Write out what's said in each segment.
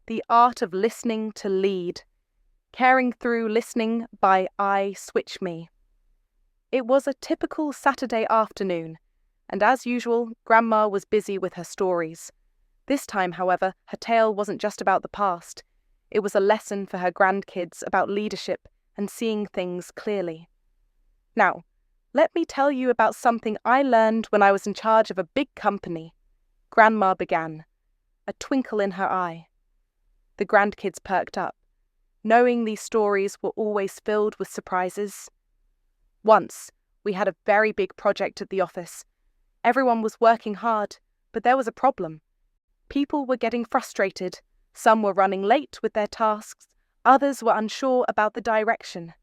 The Art of Listening to Lead. Caring Through Listening by iswitchme. It was a typical Saturday afternoon, and as usual, Grandma was busy with her stories. This time, however, her tale wasn't just about the past. It was a lesson for her grandkids about leadership and seeing things clearly. Now, let me tell you about something I learned when I was in charge of a big company. Grandma began, a twinkle in her eye. The grandkids perked up, knowing these stories were always filled with surprises. Once, we had a very big project at the office. Everyone was working hard, but there was a problem. People were getting frustrated. Some were running late with their tasks. Others were unsure about the direction.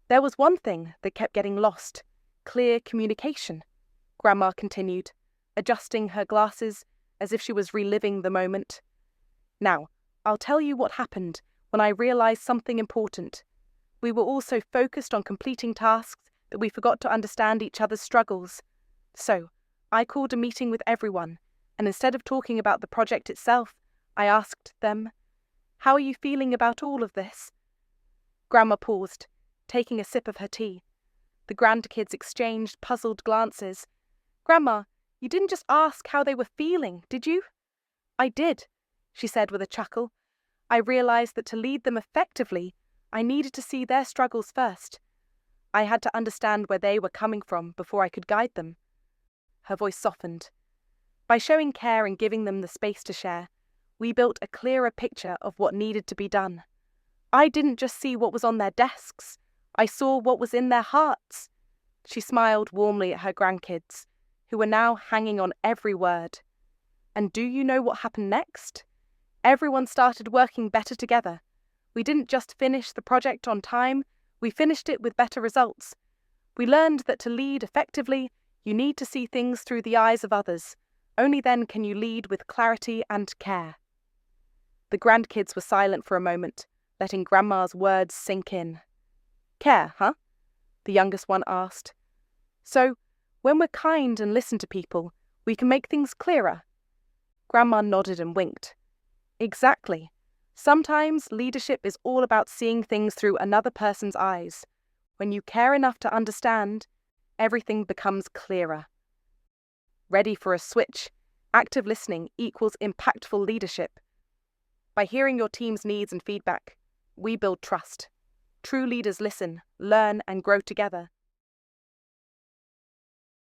There was one thing that kept getting lost: clear communication. Grandma continued, adjusting her glasses as if she was reliving the moment. Now, I'll tell you what happened when I realized something important. We were all so focused on completing tasks that we forgot to understand each other's struggles. So, I called a meeting with everyone, and instead of talking about the project itself, I asked them, "How are you feeling about all of this?" Grandma paused, taking a sip of her tea. The grandkids exchanged puzzled glances. "Grandma, you didn't just ask how they were feeling, did you?" "I did," she said with a chuckle. "I realized that to lead them effectively, I needed to see their struggles first. I had to understand where they were coming from before I could guide them." Her voice softened. By showing care and giving them the space to share, we built a clearer picture of what needed to be done. I didn't just see what was on their desks. I saw what was in their hearts. She smiled warmly at her grandkids, who were now hanging on every word. And do you know what happened next? Everyone started working better together. We didn't just finish the project on time, we finished it with better results. We learned that to lead effectively, you need to see things through the eyes of others. Only then can you lead with clarity and care. The grandkids were silent for a moment, letting Grandma's words sink in. "Care, huh?" the youngest one asked. "So, when we're kind and listen to people, we can make things clearer." Grandma nodded and winked. "Exactly. Sometimes leadership is all about seeing things through another person's eyes. When you care enough to understand, everything becomes clearer." Ready for a switch? Active listening equals impactful leadership. By hearing your team's needs and feedback, we build trust. True leaders listen, learn, and grow together.